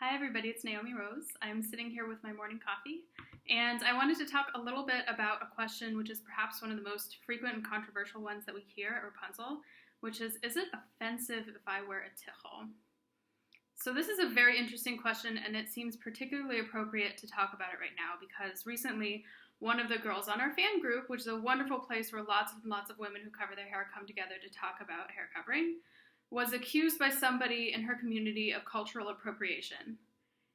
Hi everybody, it's Naomi Rose. I'm sitting here with my morning coffee, and I wanted to talk a little bit about a question which is perhaps one of the most frequent and controversial ones that we hear at Wrapunzel, which is it offensive if I wear a tichel? So this is a very interesting question, and it seems particularly appropriate to talk about it right now because recently one of the girls on our fan group, which is a wonderful place where lots of women who cover their hair come together to talk about hair covering, was accused by somebody in her community of cultural appropriation.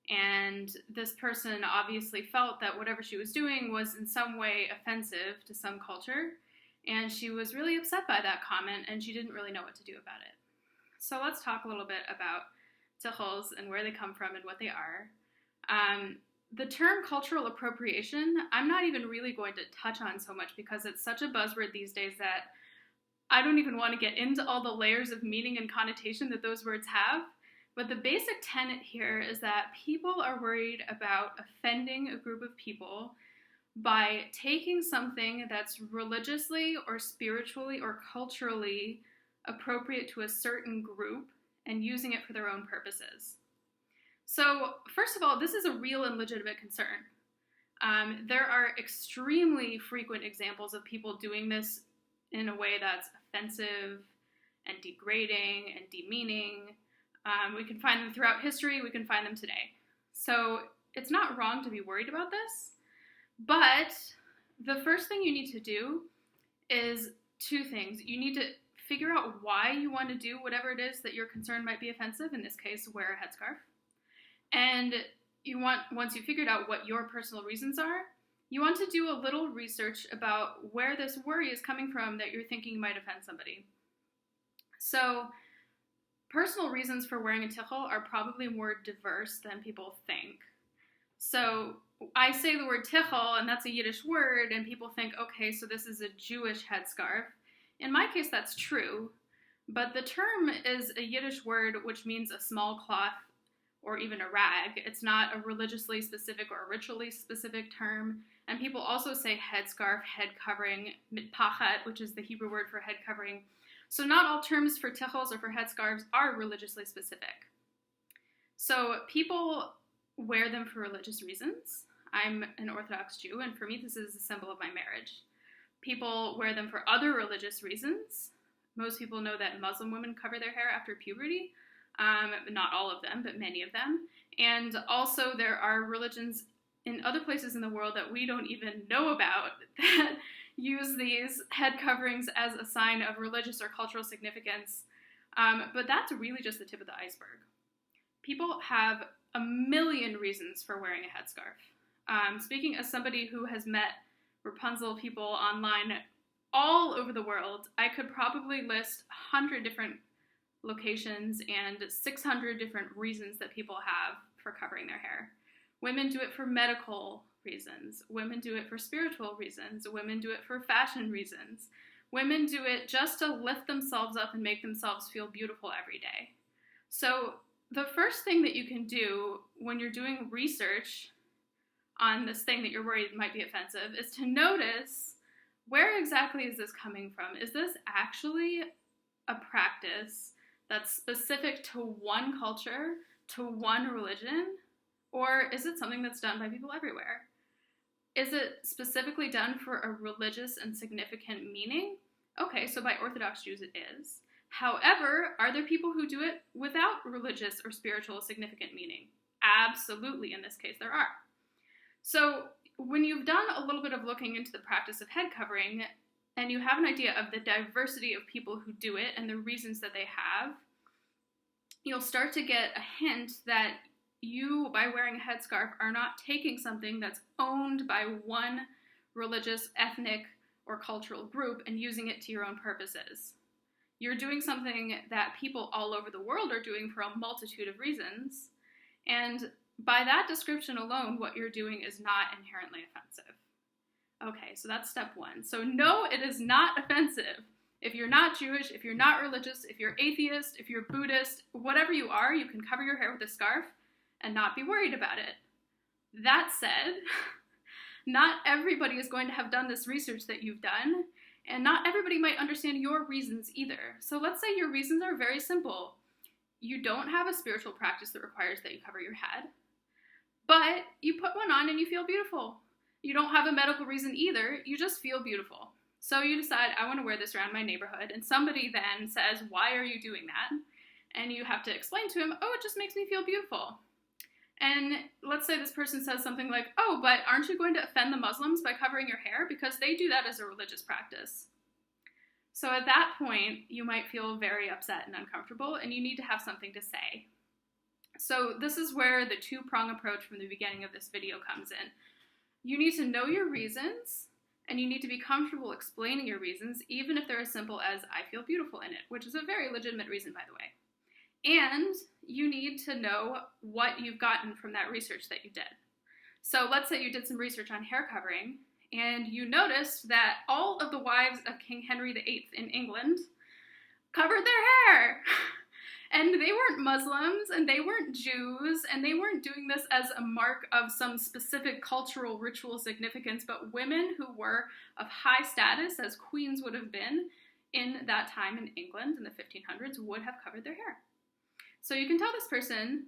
And this person obviously felt that whatever she was doing was in some way offensive to some culture, and she was really upset by that comment, and she didn't really know what to do about it. So let's talk a little bit about tichels and where they come from and what they are. The term cultural appropriation, I'm not even really going to touch on so much because it's such a buzzword these days that I don't even want to get into all the layers of meaning and connotation that those words have. But the basic tenet here is that people are worried about offending a group of people by taking something that's religiously or spiritually or culturally appropriate to a certain group and using it for their own purposes. So, first of all, this is a real and legitimate concern. There are extremely frequent examples of people doing this in a way that's offensive and degrading and demeaning. We can find them throughout history, we can find them today. So it's not wrong to be worried about this, but the first thing you need to do is two things. You need to figure out why you want to do whatever it is that you're concerned might be offensive, in this case, wear a headscarf. And once you've figured out what your personal reasons are, you want to do a little research about where this worry is coming from that you're thinking might offend somebody. So, personal reasons for wearing a tichel are probably more diverse than people think. So, I say the word tichel, and that's a Yiddish word, and people think, okay, so this is a Jewish headscarf. In my case, that's true, but the term is a Yiddish word which means a small cloth or even a rag. It's not a religiously specific or ritually specific term. And people also say headscarf, head covering, mitpachat, which is the Hebrew word for head covering. So not all terms for tichels or for headscarves are religiously specific. So people wear them for religious reasons. I'm an Orthodox Jew, and for me this is a symbol of my marriage. People wear them for other religious reasons. Most people know that Muslim women cover their hair after puberty. Not all of them, but many of them. And also there are religions in other places in the world that we don't even know about that use these head coverings as a sign of religious or cultural significance. But that's really just the tip of the iceberg. People have a million reasons for wearing a headscarf. Speaking as somebody who has met Wrapunzel people online all over the world, I could probably list 100 different locations and 600 different reasons that people have for covering their hair. Women do it for medical reasons. Women do it for spiritual reasons. Women do it for fashion reasons. Women do it just to lift themselves up and make themselves feel beautiful every day. So the first thing that you can do when you're doing research on this thing that you're worried might be offensive is to notice, where exactly is this coming from? Is this actually a practice that's specific to one culture, to one religion? Or is it something that's done by people everywhere? Is it specifically done for a religious and significant meaning? Okay, so by Orthodox Jews it is. However, are there people who do it without religious or spiritual significant meaning? Absolutely, in this case there are. So when you've done a little bit of looking into the practice of head covering, and you have an idea of the diversity of people who do it and the reasons that they have, you'll start to get a hint that you, by wearing a headscarf, are not taking something that's owned by one religious, ethnic, or cultural group and using it to your own purposes. You're doing something that people all over the world are doing for a multitude of reasons, and by that description alone, what you're doing is not inherently offensive. Okay, so that's step one. So no, it is not offensive. If you're not Jewish, if you're not religious, if you're atheist, if you're Buddhist, whatever you are, you can cover your hair with a scarf and not be worried about it. That said, not everybody is going to have done this research that you've done, and not everybody might understand your reasons either. So let's say your reasons are very simple. you don't have a spiritual practice that requires that you cover your head, but you put one on and you feel beautiful. You don't have a medical reason either, you just feel beautiful. So you decide, I want to wear this around my neighborhood, and somebody then says, why are you doing that? And you have to explain to him, oh, it just makes me feel beautiful. And let's say this person says something like, oh, but aren't you going to offend the Muslims by covering your hair? Because they do that as a religious practice. So at that point, you might feel very upset and uncomfortable, and you need to have something to say. So this is where the two-prong approach from the beginning of this video comes in. You need to know your reasons, and you need to be comfortable explaining your reasons, even if they're as simple as, I feel beautiful in it, which is a very legitimate reason, by the way. And you need to know what you've gotten from that research that you did. So let's say you did some research on hair covering, and you noticed that all of the wives of King Henry VIII in England covered their hair. And they weren't Muslims, and they weren't Jews, and they weren't doing this as a mark of some specific cultural ritual significance, but women who were of high status, as queens would have been in that time in England in the 1500s, would have covered their hair. So you can tell this person,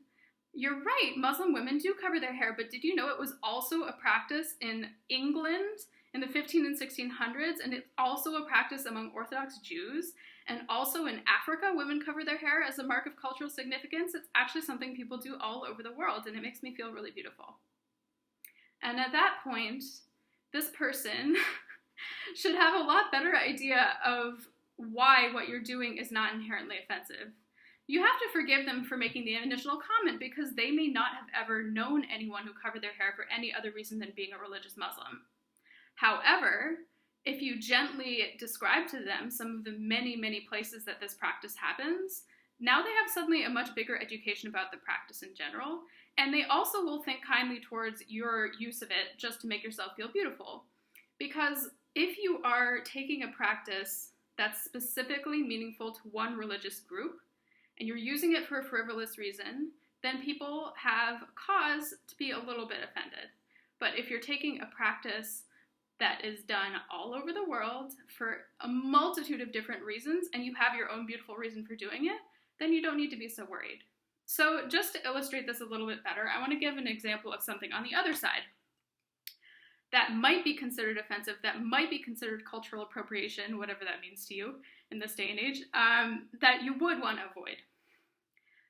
you're right, Muslim women do cover their hair, but did you know it was also a practice in England in the 15 and 1600s, and it's also a practice among Orthodox Jews, and also in Africa, women cover their hair as a mark of cultural significance. It's actually something people do all over the world, and it makes me feel really beautiful. And at that point, this person should have a lot better idea of why what you're doing is not inherently offensive. You have to forgive them for making the initial comment because they may not have ever known anyone who covered their hair for any other reason than being a religious Muslim. However, if you gently describe to them some of the many, many places that this practice happens, now they have suddenly a much bigger education about the practice in general, and they also will think kindly towards your use of it just to make yourself feel beautiful. Because if you are taking a practice that's specifically meaningful to one religious group, and you're using it for a frivolous reason, then people have cause to be a little bit offended. But if you're taking a practice that is done all over the world for a multitude of different reasons, and you have your own beautiful reason for doing it, then you don't need to be so worried. So just to illustrate this a little bit better, I want to give an example of something on the other side that might be considered offensive, that might be considered cultural appropriation, whatever that means to you in this day and age, that you would want to avoid.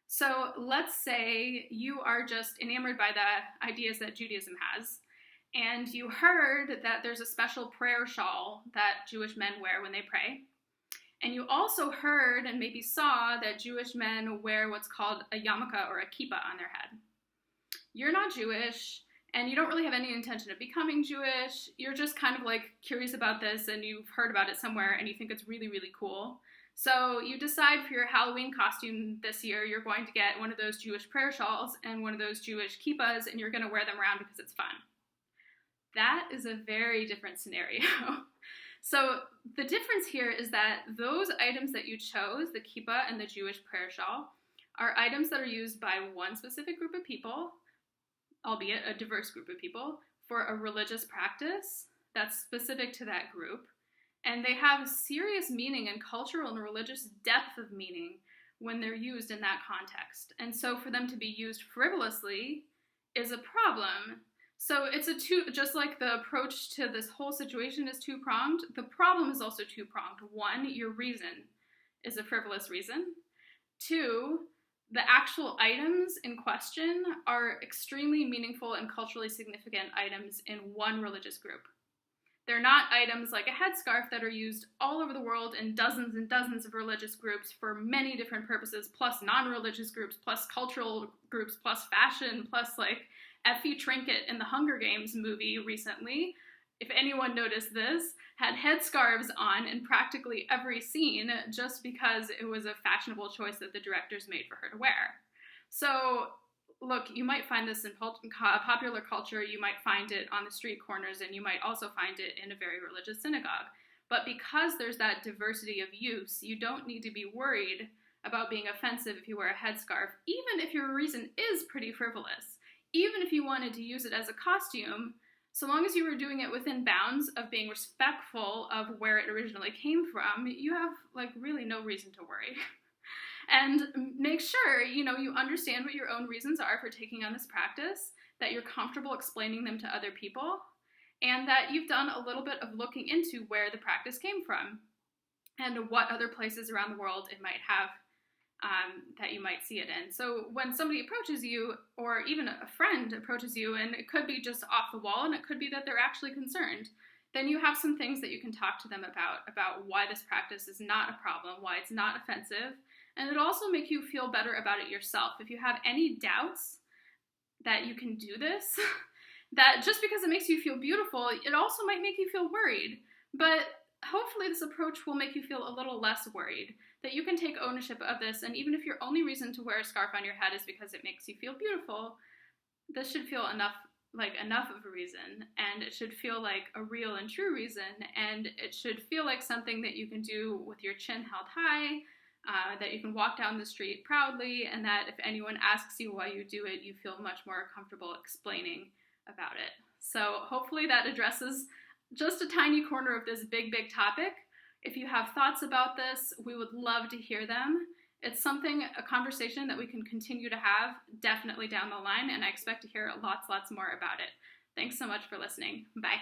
So let's say you are just enamored by the ideas that Judaism has, and you heard that there's a special prayer shawl that Jewish men wear when they pray. And you also heard and maybe saw that Jewish men wear what's called a yarmulke or a kippah on their head. You're not Jewish, and you don't really have any intention of becoming Jewish. You're just kind of like curious about this, and you've heard about it somewhere, and you think it's really, really cool. So you decide for your Halloween costume this year, you're going to get one of those Jewish prayer shawls and one of those Jewish kippahs, and you're going to wear them around because it's fun. That is a very different scenario. So the difference here is that those items that you chose, the kippah and the Jewish prayer shawl, are items that are used by one specific group of people, albeit a diverse group of people, for a religious practice that's specific to that group. And they have serious meaning and cultural and religious depth of meaning when they're used in that context. And so for them to be used frivolously is a problem. So it's just like the approach to this whole situation is two-pronged, the problem is also two-pronged. One, your reason is a frivolous reason. Two, the actual items in question are extremely meaningful and culturally significant items in one religious group. They're not items like a headscarf that are used all over the world in dozens and dozens of religious groups for many different purposes, plus non-religious groups, plus cultural groups, plus fashion, plus like Effie Trinket in the Hunger Games movie recently, if anyone noticed this, had headscarves on in practically every scene just because it was a fashionable choice that the directors made for her to wear. So look, you might find this in popular culture, you might find it on the street corners, and you might also find it in a very religious synagogue. But because there's that diversity of use, you don't need to be worried about being offensive if you wear a headscarf, even if your reason is pretty frivolous. Even if you wanted to use it as a costume, so long as you were doing it within bounds of being respectful of where it originally came from, you have like really no reason to worry. And make sure, you understand what your own reasons are for taking on this practice, that you're comfortable explaining them to other people, and that you've done a little bit of looking into where the practice came from and what other places around the world it might have that you might see it in. So when somebody approaches you, or even a friend approaches you, and it could be just off the wall, and it could be that they're actually concerned, then you have some things that you can talk to them about why this practice is not a problem, why it's not offensive, and it'll also make you feel better about it yourself. If you have any doubts that you can do this, that just because it makes you feel beautiful, it also might make you feel worried. But hopefully this approach will make you feel a little less worried, that you can take ownership of this, and even if your only reason to wear a scarf on your head is because it makes you feel beautiful, this should feel enough of a reason, and it should feel like a real and true reason, and it should feel like something that you can do with your chin held high, that you can walk down the street proudly, and that if anyone asks you why you do it, you feel much more comfortable explaining about it. So hopefully that addresses just a tiny corner of this big, big topic. If you have thoughts about this, we would love to hear them. It's a conversation that we can continue to have definitely down the line, and I expect to hear lots more about it. Thanks so much for listening. Bye.